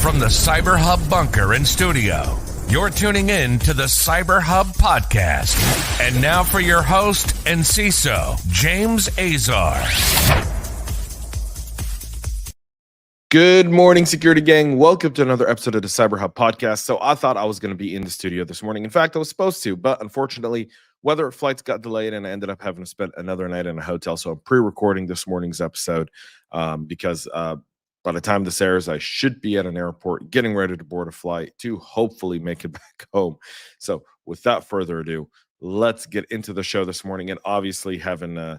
From the CyberHub bunker and studio, you're tuning in to the CyberHub Podcast. And now for your host and CISO, James Azar. Good morning, security gang. Welcome to another episode of the CyberHub Podcast. So I thought I was going to be in the studio this morning. In fact, I was supposed to, but unfortunately, weather flights got delayed and I ended up having to spend another night in a hotel. So I'm pre-recording this morning's episode because by the time this airs, I should be at an airport getting ready to board a flight to hopefully make it back home. So without further ado, let's get into the show this morning. And obviously, having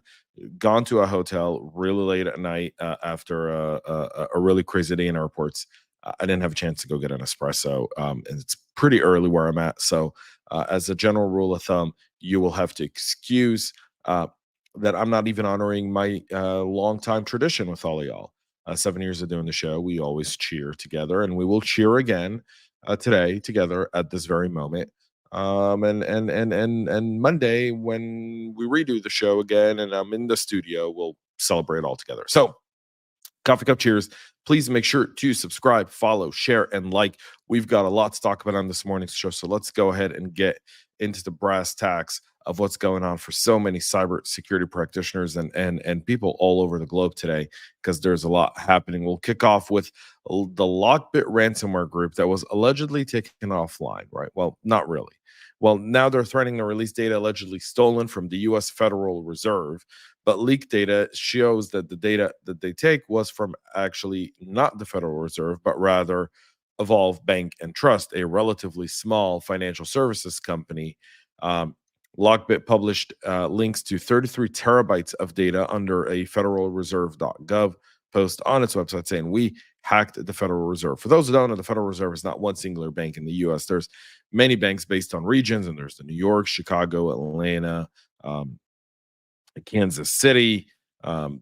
gone to a hotel really late at night after a really crazy day in airports, I didn't have a chance to go get an espresso. And it's pretty early where I'm at. So as a general rule of thumb, you will have to excuse that I'm not even honoring my longtime tradition with all of y'all. 7 years of doing the show, we always cheer together, and we will cheer again today together at this very moment. And Monday, when we redo the show again and I'm in the studio, we'll celebrate all together. So, coffee cup cheers. Please make sure to subscribe, follow, share, and like. We've got a lot to talk about on this morning's show, so let's go ahead and get into the brass tacks of what's going on for so many cybersecurity practitioners and people all over the globe today, because there's a lot happening. We'll kick off with the Lockbit ransomware group that was allegedly taken offline, right? Well, not really. Well, now they're threatening to release data allegedly stolen from the U.S. Federal Reserve, but leaked data shows that the data that they take was from actually not the Federal Reserve, but rather Evolve Bank and Trust, a relatively small financial services company. Lockbit published links to 33 terabytes of data under a federalreserve.gov post on its website saying, "We hacked the Federal Reserve." For those who don't know, the Federal Reserve is not one singular bank in the U.S. There's many banks based on regions, and there's the New York, Chicago, Atlanta, Kansas City,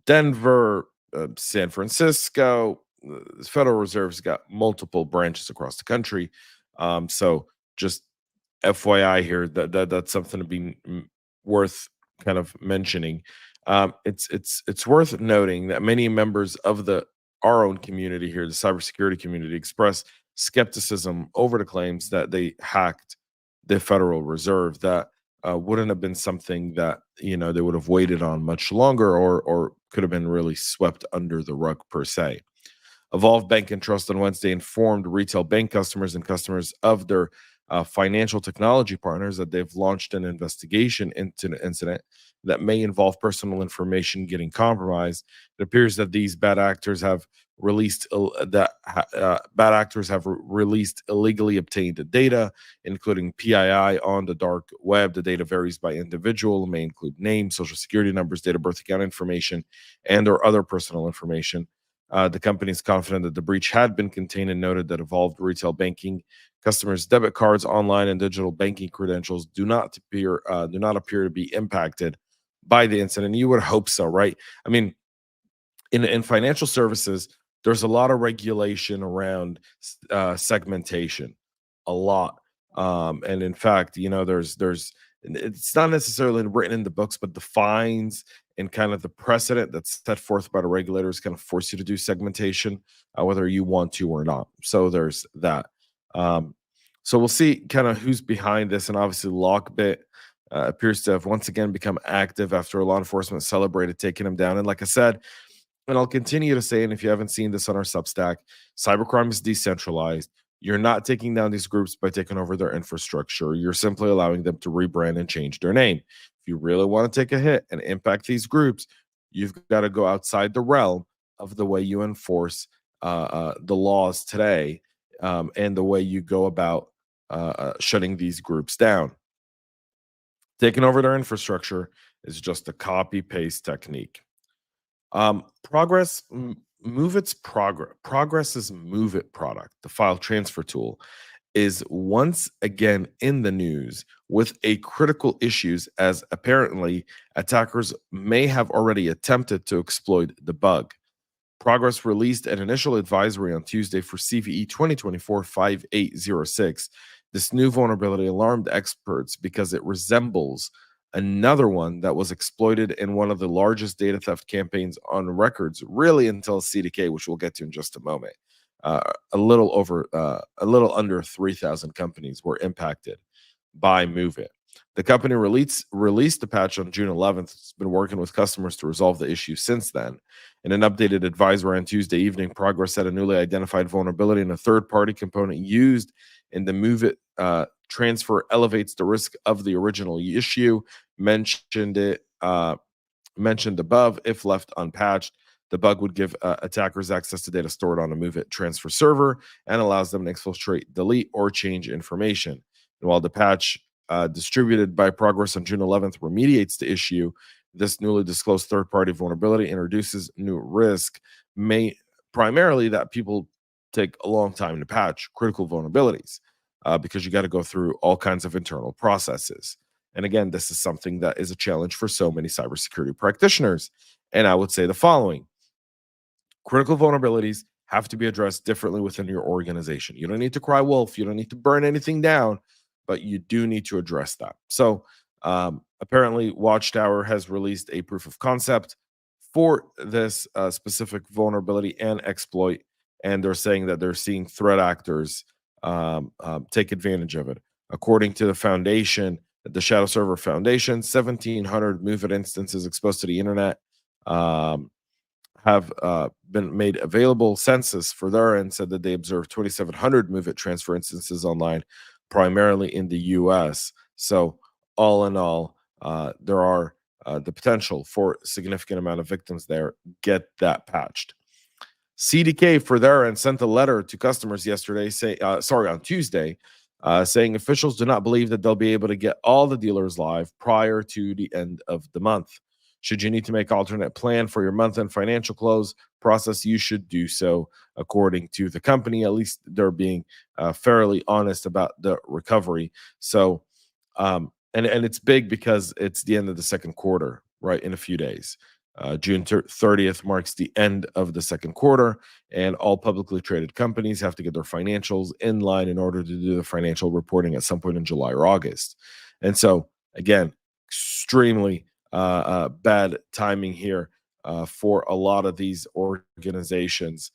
Denver, San Francisco. The Federal Reserve's got multiple branches across the country. So just FYI here, that's something to be worth kind of mentioning. It's worth noting that many members of our own community here, the cybersecurity community, express skepticism over the claims that they hacked the Federal Reserve. That wouldn't have been something that they would have waited on much longer, or could have been really swept under the rug per se. Evolve Bank and Trust on Wednesday informed retail bank customers and customers of their financial technology partners that they've launched an investigation into an incident that may involve personal information getting compromised. It appears that these bad actors have released illegally obtained data, including PII on the dark web. The data varies by individual and may include names, social security numbers, date of birth, account information, and/or other personal information. The company is confident that the breach had been contained and noted that Evolved retail banking customers' debit cards, online and digital banking credentials do not appear to be impacted by the incident. You would hope so, right? I mean, in financial services, there's a lot of regulation around segmentation, a lot. And in fact, there's it's not necessarily written in the books, but the fines and kind of the precedent that's set forth by the regulators kind of force you to do segmentation, whether you want to or not. So there's that. So we'll see kind of who's behind this. And obviously Lockbit appears to have once again become active after law enforcement celebrated taking him down. And like I said, and I'll continue to say, and if you haven't seen this on our Substack, cybercrime is decentralized. You're not taking down these groups by taking over their infrastructure. You're simply allowing them to rebrand and change their name. If you really want to take a hit and impact these groups, you've got to go outside the realm of the way you enforce the laws today, and the way you go about shutting these groups down. Taking over their infrastructure is just a copy-paste technique. Progress's MoveIT product, the file transfer tool, is once again in the news with a critical issues, as apparently attackers may have already attempted to exploit the bug. Progress released an initial advisory on Tuesday for CVE 2024-5806. This new vulnerability alarmed experts because it resembles another one that was exploited in one of the largest data theft campaigns on records, really until CDK, which we'll get to in just a moment. A little under 3,000 companies were impacted by MoveIT. The company released the patch on June 11th. It's been working with customers to resolve the issue since then. In an updated advisory on Tuesday evening, Progress said a newly identified vulnerability in a third-party component used in the MoveIT transfer elevates the risk of the original issue. Mentioned above. If left unpatched, the bug would give attackers access to data stored on a MoveIT transfer server and allows them to exfiltrate, delete, or change information. And while the patch distributed by Progress on June 11th remediates the issue, this newly disclosed third-party vulnerability introduces new risk, primarily that people take a long time to patch critical vulnerabilities because you got to go through all kinds of internal processes. And again, this is something that is a challenge for so many cybersecurity practitioners. And I would say the following: critical vulnerabilities have to be addressed differently within your organization. You don't need to cry wolf. You don't need to burn anything down, but you do need to address that. So apparently Watchtower has released a proof of concept for this specific vulnerability and exploit. And they're saying that they're seeing threat actors take advantage of it. According to the foundation, the Shadow Server Foundation, 1,700 MoveIT instances exposed to the internet have been made available. Census for their end said that they observed 2,700 MoveIT transfer instances online, primarily in the US. So all in all, there are the potential for a significant amount of victims there. Get that patched. CDK for their end sent a letter to customers yesterday, on Tuesday, saying officials do not believe that they'll be able to get all the dealers live prior to the end of the month. Should you need to make alternate plan for your month-end financial close process, you should do so. According to the company, at least they're being fairly honest about the recovery. So, and it's big because it's the end of the second quarter, right, in a few days. June 30th marks the end of the second quarter, and all publicly traded companies have to get their financials in line in order to do the financial reporting at some point in July or August. And so, again, extremely bad timing here for a lot of these organizations.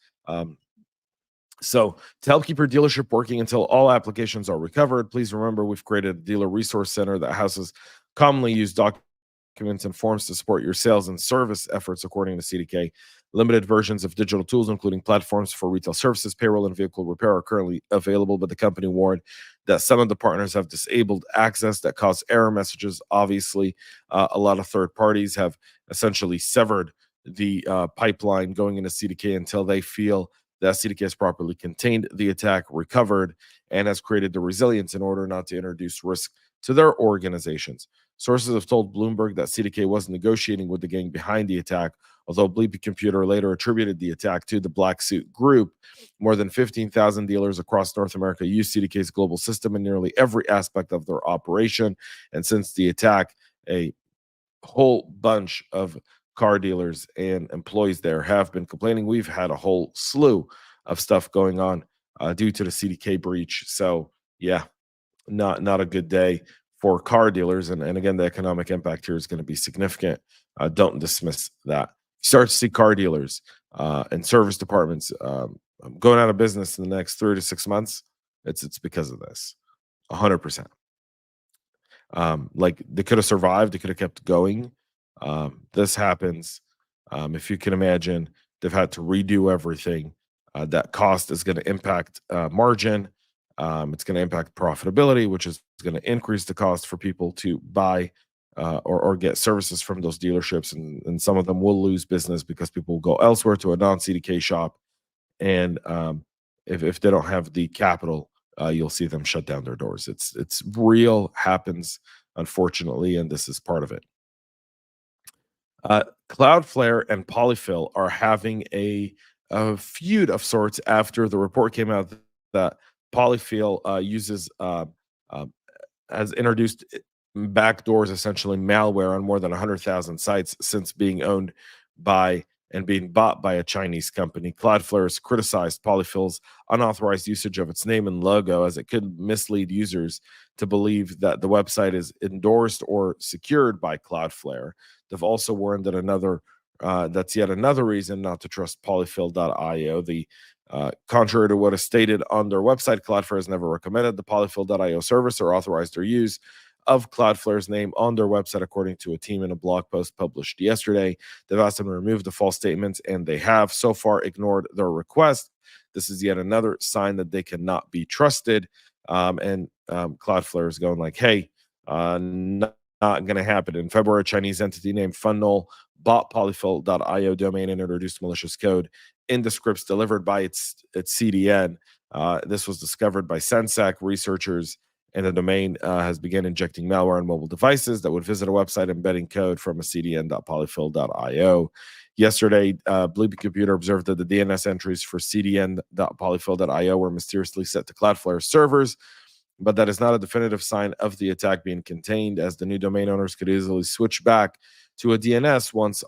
So to help keep your dealership working until all applications are recovered, please remember we've created a dealer resource center that houses commonly used documents and forms to support your sales and service efforts. According to CDK, limited versions of digital tools, including platforms for retail services, payroll, and vehicle repair, are currently available, but the company warned that some of the partners have disabled access that cause error messages. Obviously, a lot of third parties have essentially severed the pipeline going into CDK until they feel that CDK has properly contained the attack, recovered, and has created the resilience in order not to introduce risk to their organizations. Sources have told Bloomberg that CDK was negotiating with the gang behind the attack, although Bleepy Computer later attributed the attack to the Black Suit Group. More than 15,000 dealers across North America use CDK's global system in nearly every aspect of their operation. And since the attack, a whole bunch of car dealers and employees there have been complaining. We've had a whole slew of stuff going on due to the CDK breach. So yeah, not a good day for car dealers. And again, the economic impact here is going to be significant. Don't dismiss that. Start to see car dealers and service departments going out of business in the next 3 to 6 months. It's because of this, 100%. Like they could have survived, they could have kept going. This happens. If you can imagine, they've had to redo everything. That cost is going to impact margin. It's going to impact profitability, which is going to increase the cost for people to buy or get services from those dealerships. And some of them will lose business because people will go elsewhere to a non-CDK shop. And if they don't have the capital, you'll see them shut down their doors. It's real, happens, unfortunately, and this is part of it. Cloudflare and PolyFill are having a feud of sorts after the report came out that PolyFill has introduced backdoors, essentially malware, on more than 100,000 sites since being owned by and being bought by a Chinese company. Cloudflare has criticized PolyFill's unauthorized usage of its name and logo, as it could mislead users to believe that the website is endorsed or secured by Cloudflare. They've also warned that that's yet another reason not to trust PolyFill.io. Contrary to what is stated on their website, Cloudflare has never recommended the PolyFill.io service or authorized their use of Cloudflare's name on their website, according to a team in a blog post published yesterday. They've asked them to remove the false statements, and they have so far ignored their request. This is yet another sign that they cannot be trusted. Cloudflare is going like, hey, not going to happen. In February, a Chinese entity named Funnel bought polyfill.io domain and introduced malicious code in the scripts delivered by its CDN. This was discovered by Sensec researchers, and the domain has begun injecting malware on mobile devices that would visit a website embedding code from a cdn.polyfill.io. Yesterday, Bleeping Computer observed that the DNS entries for cdn.polyfill.io were mysteriously set to Cloudflare servers, but that is not a definitive sign of the attack being contained, as the new domain owners could easily switch back to a DNS once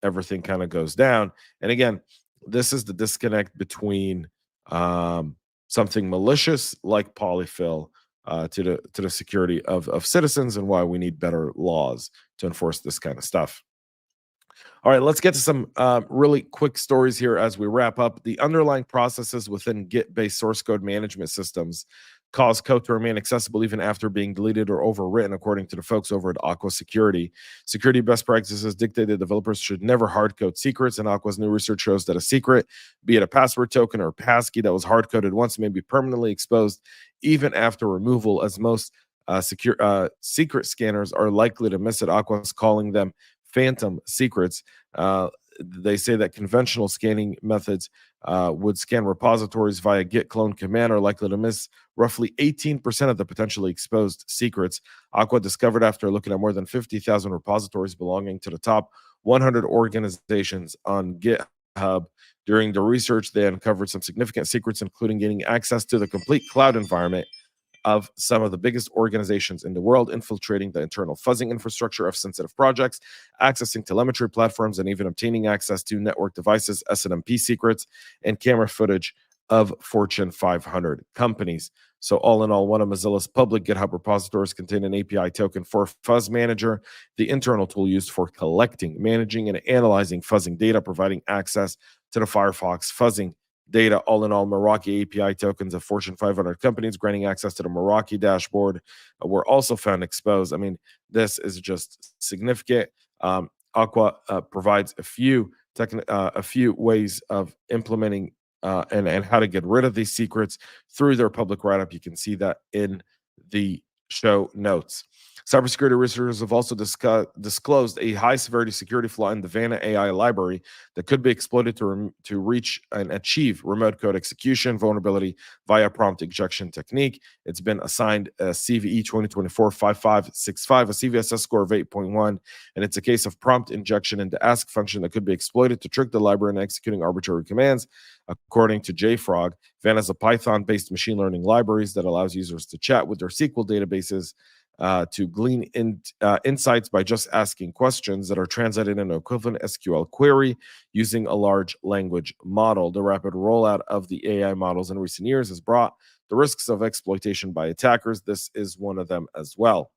everything kind of goes down. And again, this is the disconnect between something malicious like PolyFill to the security of citizens, and why we need better laws to enforce this kind of stuff. All right, let's get to some really quick stories here as we wrap up. The underlying processes within Git-based source code management systems cause code to remain accessible even after being deleted or overwritten, according to the folks over at Aqua Security. Security best practices dictate that developers should never hard-code secrets, and Aqua's new research shows that a secret, be it a password token or a passkey that was hard-coded once, may be permanently exposed even after removal, as most secret scanners are likely to miss it. Aqua's calling them phantom secrets. They say that conventional scanning methods would scan repositories via git clone command are likely to miss roughly 18% of the potentially exposed secrets. Aqua discovered after looking at more than 50,000 repositories belonging to the top 100 organizations on GitHub. During the research, they uncovered some significant secrets, including gaining access to the complete cloud environment of some of the biggest organizations in the world, infiltrating the internal fuzzing infrastructure of sensitive projects, accessing telemetry platforms, and even obtaining access to network devices, SNMP secrets, and camera footage of Fortune 500 companies. So all in all, one of Mozilla's public GitHub repositories contain an API token for Fuzz Manager, the internal tool used for collecting, managing, and analyzing fuzzing data, providing access to the Firefox fuzzing data. All in all, Meraki API tokens of Fortune 500 companies granting access to the Meraki dashboard were also found exposed. I mean, this is just significant. Aqua provides a few ways of implementing and how to get rid of these secrets through their public write-up. You can see that in the show notes. Cybersecurity researchers have also disclosed a high-severity security flaw in the VannaAI library that could be exploited to reach and achieve remote code execution vulnerability via prompt injection technique. It's been assigned a CVE 2024-5565, a CVSS score of 8.1, and it's a case of prompt injection into ask function that could be exploited to trick the library into executing arbitrary commands. According to JFrog, Vanna is a Python-based machine learning libraries that allows users to chat with their SQL databases to glean insights by just asking questions that are translated into equivalent SQL query using a large language model. The rapid rollout of the AI models in recent years has brought the risks of exploitation by attackers. This is one of them as well.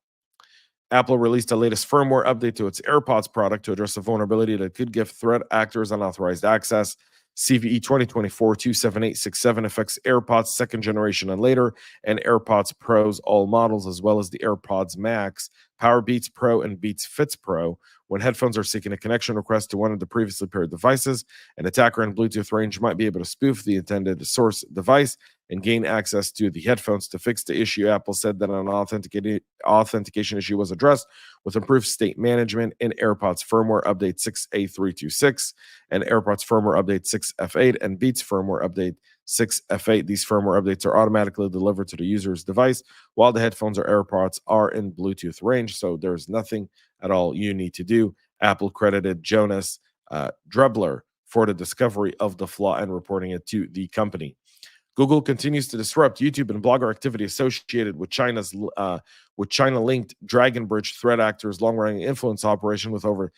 Apple released a latest firmware update to its AirPods product to address a vulnerability that could give threat actors unauthorized access. CVE 2024-27867 affects AirPods second generation and later, and AirPods Pros all models, as well as the AirPods Max, Power Beats Pro, and Beats Fits Pro. When headphones are seeking a connection request to one of the previously paired devices, an attacker in Bluetooth range might be able to spoof the intended source device and gain access to the headphones. To fix the issue, Apple said that an authentication issue was addressed with improved state management in AirPods firmware update 6A326 and AirPods firmware update 6F8 and Beats firmware update 6F8. These firmware updates are automatically delivered to the user's device while the headphones or AirPods are in Bluetooth range, so there's nothing at all you need to do. Apple credited Jonas Drebler for the discovery of the flaw and reporting it to the company. Google continues to disrupt YouTube and blogger activity associated with China-linked Dragon Bridge threat actors' long-running influence operation with over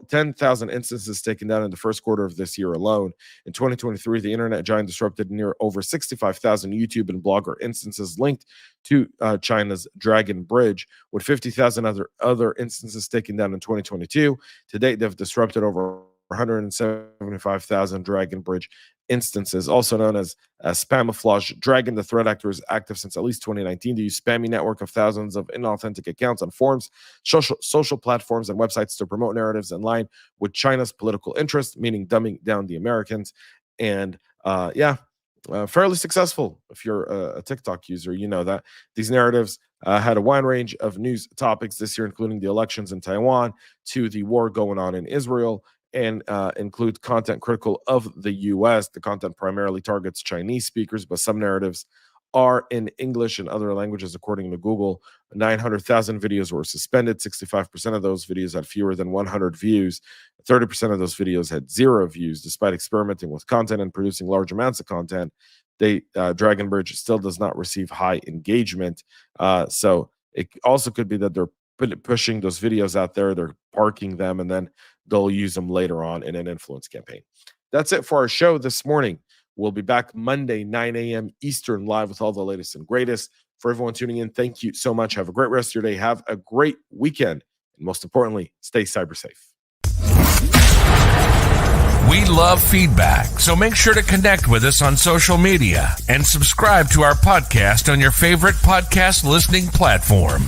10,000 instances taken down in the first quarter of this year alone. In 2023, the internet giant disrupted near over 65,000 YouTube and Blogger instances linked to China's Dragon Bridge, with 50,000 other instances taken down in 2022. To date, they've disrupted over 175,000 Dragon Bridge instances, also known as Spamouflage. Dragon, the threat actor, is active since at least 2019 to use spammy network of thousands of inauthentic accounts on forums, social platforms, and websites to promote narratives in line with China's political interest, meaning dumbing down the Americans. And fairly successful. If you're a TikTok user, you know that these narratives had a wide range of news topics this year, including the elections in Taiwan to the war going on in Israel, and include content critical of the U.S. The content primarily targets Chinese speakers, but some narratives are in English and other languages, according to Google. 900,000 videos were suspended. 65% of those videos had fewer than 100 views. 30% of those videos had 0 views. Despite experimenting with content and producing large amounts of content, Dragon Bridge still does not receive high engagement. So it also could be that they're pushing those videos out there, they're parking them, and then they'll use them later on in an influence campaign. That's it for our show this morning. We'll be back Monday, 9 a.m. Eastern, live with all the latest and greatest. For everyone tuning in, thank you so much. Have a great rest of your day. Have a great weekend. And most importantly, stay cyber safe. We love feedback, so make sure to connect with us on social media and subscribe to our podcast on your favorite podcast listening platform.